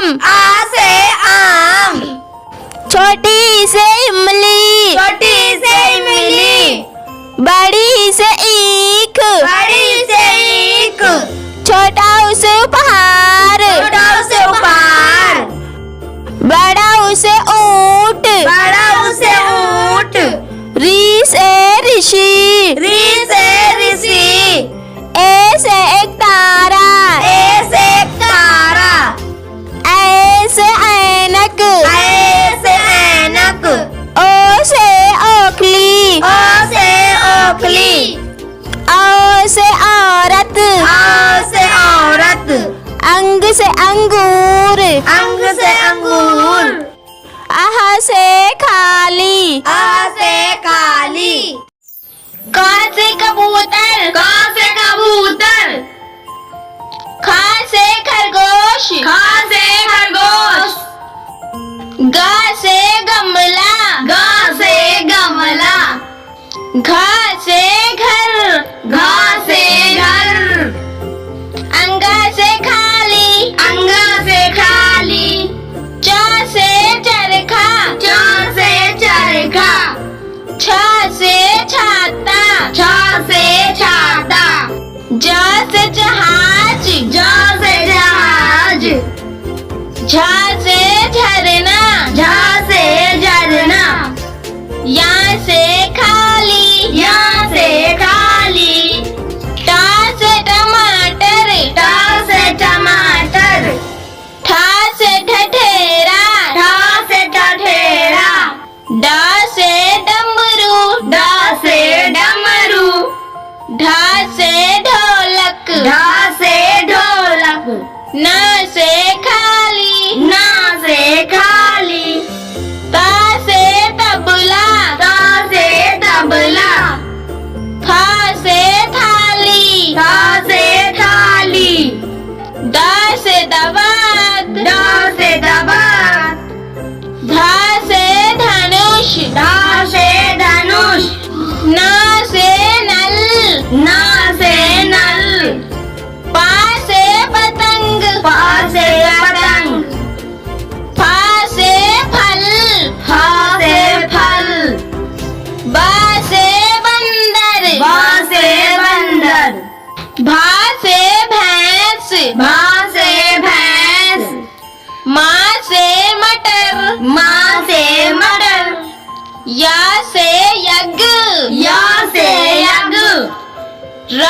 आम। आ से आम। छोटी से इमली। छोटी से इमली। बड़ी से ईख। बड़ी से ईख। छोटा उसे उपहार। छोटा उसे उपहार। बड़ा उसे ऊंट। बड़ा उसे ऊंट। री से ऋषि। री से ऋषि। ए से एक तारा। ए से तारा। ऐ से ऐनक। ऐ से ऐनक। ओ से ओखली। ओ से ओखली। औ से औरत। आ से औरत। अंग से अंगूर। अंग से अंगूर। आह से खाली। आ से काली। क से कबूतर। क से कबूतर। ख से खरगोश। ख से खरगोश। ग से गमला। ग से गमला। घ से घर। घ से घर। अंग से खाली। अंग से खाली। च से चरखा। च से चरखा। छ से छाता। छ से छाता। ज से जहाज। ज से जहाज। झ से झरना। झ से झरना। या से खाली। या से खाली। ट से टमाटर। ट से टमाटर। ठ से ठठेरा। ठ से ठठेरा। ड से डमरू। ड से डमरू। ढ से ढोलक। ढ से ढोलक। न से खाली। न से खाली। त से तबला। त से तबला। थ से थाली। थ से थाली। द से दवात। द से दबात। ध से धनुष। ध से धनुष। न से नल। न से नल। प से पतंग। प से पतंग। फ से फल। फ से फल। ब से बंदर। ब से बंदर। भ से भैंस। भ से भैंस। म से मटर। म से मटर। या से यज्ञ। या से यज्ञ। र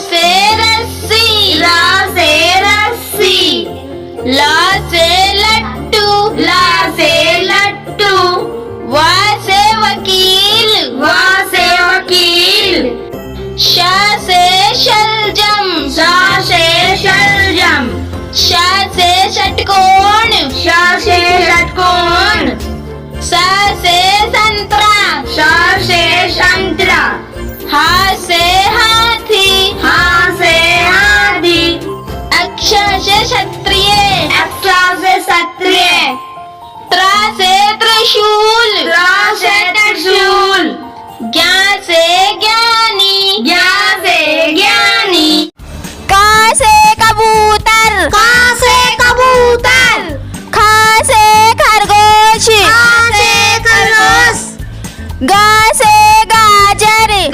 से रस्सी। र से रस्सी। ल से लट्टू। ल से लट्टू। व से वकील। व से वकील। श से शलजम। श से शलजम। श से षटकोण। श से षटकोण। स से संतरा। श से संतरा। ह से हाथी। ह से हाथी। अक्ष से क्षत्रिय। अक्ष से क्षत्रिय। त्र से त्रिशूल। त्र से त्रिशूल। ज्ञा से ज्ञानी। ज्ञा से ज्ञानी। क से कबूतर। क से कबूतर। ख से खरगोश। ख से खरगोश। ग से गाजर।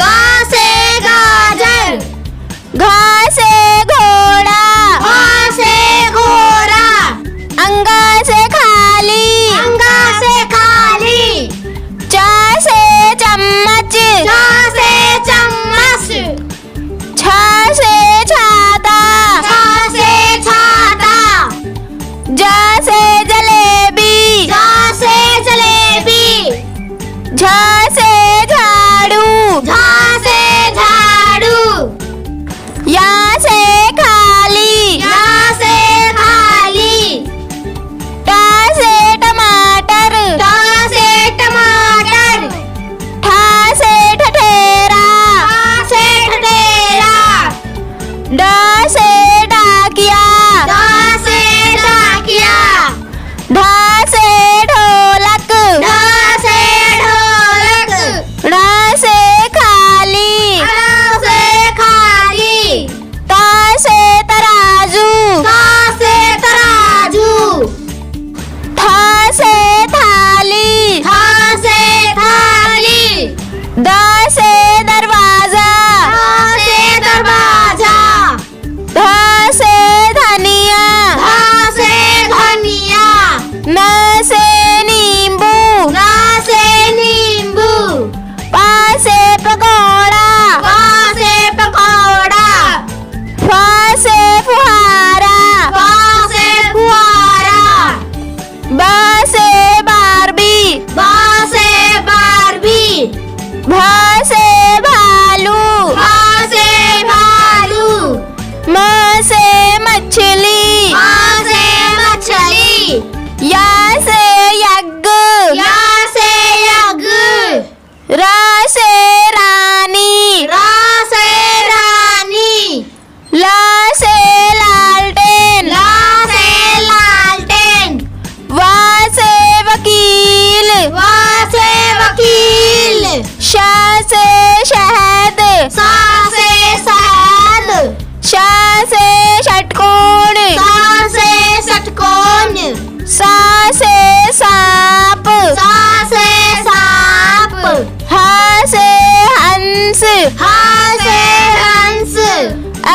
हाँ से हंस,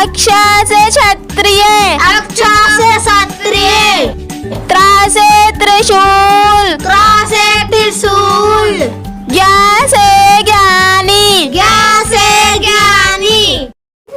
अक्ष से क्षत्रिय, अक्षा से क्षत्रिय, त्रा से त्रिशूल, त्रा से त्रिशूल, ज्ञा से ज्ञानी, ज्ञा से ज्ञानी,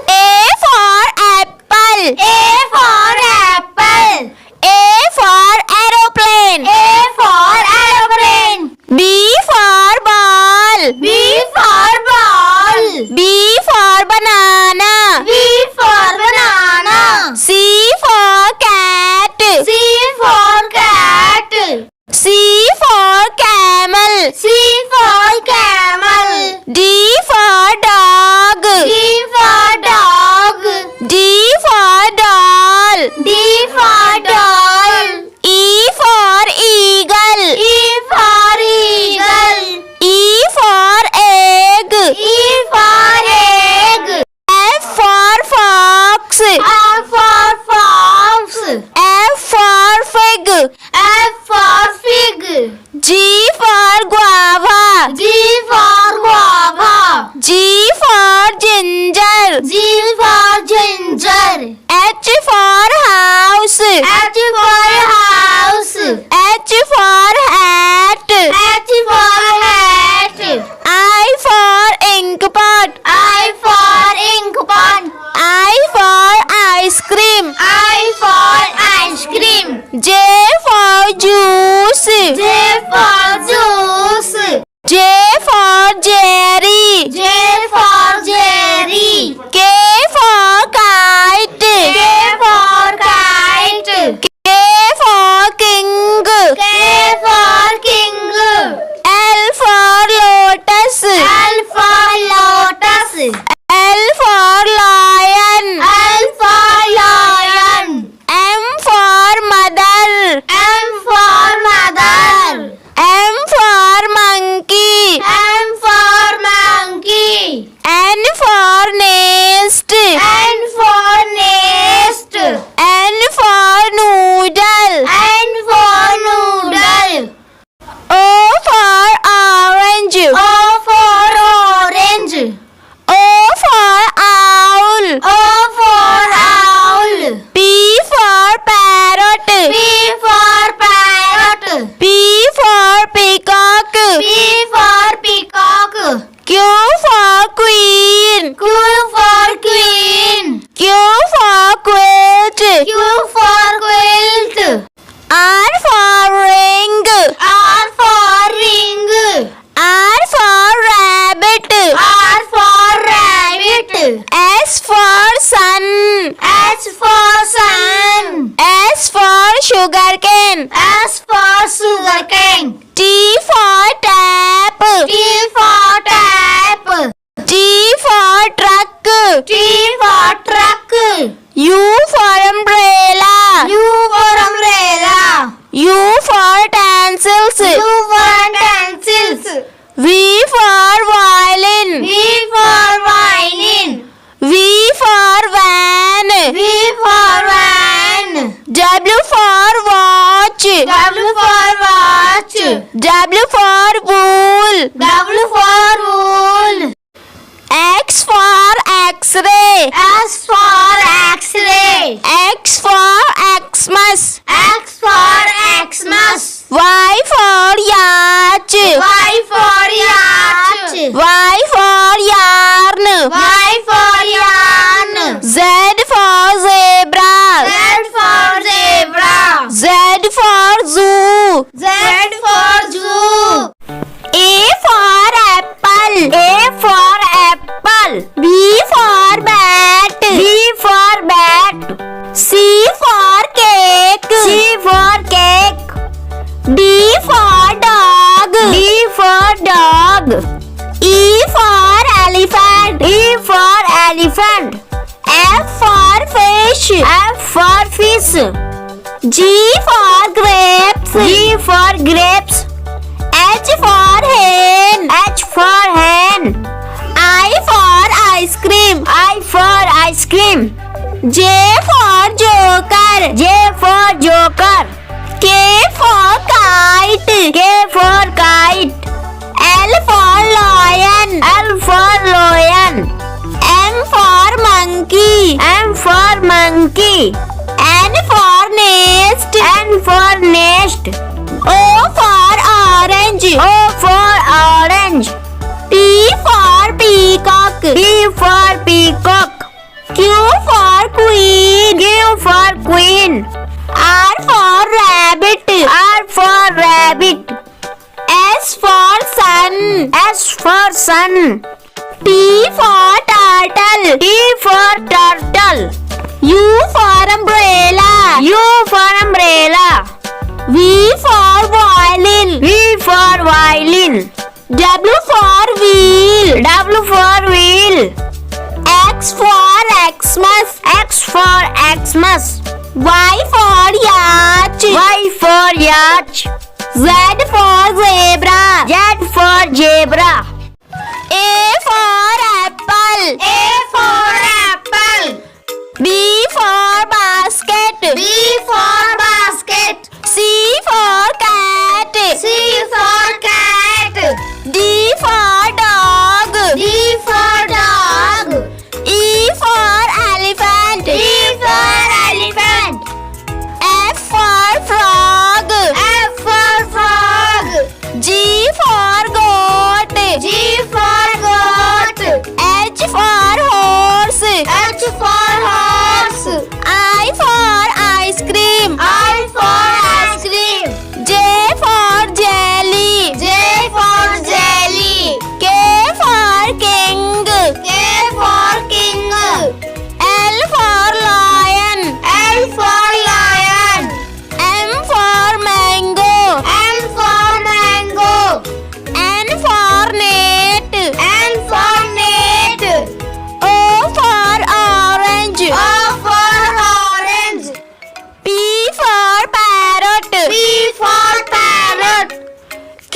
A for apple, A for apple, A for aeroplane, A for aeroplane, B for ball, B for ball, B for banana, B for banana, C for cat, C for cat, C for camel, C for camel, D for dog, D for dog, D for doll, D for doll, E for eagle, E for eagle, E for egg, E for egg, F for fox, F for fox, F for fig, F for fig, G for guava, G for guava, G for ginger, G for ginger, H for house, H for house, H for hat, H for hat, I for ink pot, I for ink pot, I for ice cream, I for ice cream, J for juice, J for juice, J for jerry, J for jerry, K for kite, K for kite, K for king, K for king, L for lotus, L for lotus, L for lion, L for lion, M for mother, M for mother, M for monkey, M for monkey, N for nest, N for nest, N for noodle, N for noodle, O for orange, O for orange, O for owl, O for owl, P for parrot, P for parrot, P for peacock, P for peacock, Q for queen, Q for queen, Q for quilt, Q for quilt, R for ring, R for ring, R for rabbit, R for rabbit, S for sun, S for sun, S for sugarcane, S for sugarcane, T for tap, T for tap, T for truck, T for truck, U for umbrella, U for umbrella, U for utensils, U for utensils, V for violin, V for violin, V for van, V for van, W for watch, W for watch, W for wool, W for wool, X for x-ray, S for X-ray, X for Xmas, X for Xmas, Y for yacht, Y for yacht, Y for yarn, Y for yarn, Z for zebra, Z for zebra, Z for zoo, Z for zoo, A for apple, A for apple, B for bat, B for bat, C for cake, C for cake, D for dog, D for dog, E for elephant, E for elephant, F for fish, F for fish, G for grapes, G for grapes, H for hen, H for hen, I for ice cream, I for ice cream, J for joker, J for joker, K for kite, K for kite, L for lion, L for lion, for monkey. N for nest. N for nest. O for orange. O for orange. P for peacock. P for peacock. Q for queen. Q for queen. R for rabbit. R for rabbit. S for sun. S for sun. T for turtle. T for turtle. U for umbrella. U for umbrella. V for violin. V for violin. W for wheel. W for wheel. X for Xmas. X for Xmas. Y for yacht. Y for yacht. Z for zebra. Z for zebra. A for apple. A for apple. B for basket. B for basket. C for cat. C for cat. D for dog. D for dog. E for elephant. E for elephant. F for frog. F for frog. G for goat. G for goat. H for horse. H for horse. I for ice cream. I for ice cream. J for jelly. J for jelly. K for king. K for king. L for lion. L for lion. M for mango. M for mango. N for net. N for net. O for orange. O for orange. P for parrot. P for parrot. Q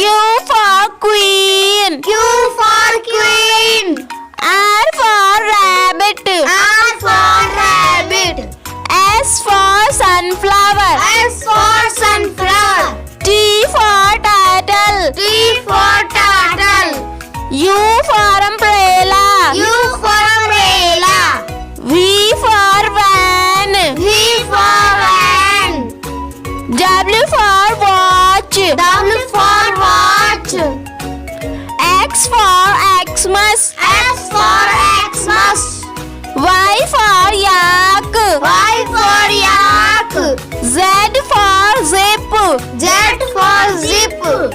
for queen. Q for queen. R for rabbit. R for rabbit. S for sunflower. S for sunflower. T for turtle. T for turtle. U for umbrella. U for umbrella. V for van. V for van. W for watch. W for watch. X for Xmas. X for Xmas. Y for yak. Y for yak. Z for zip. Z for zip.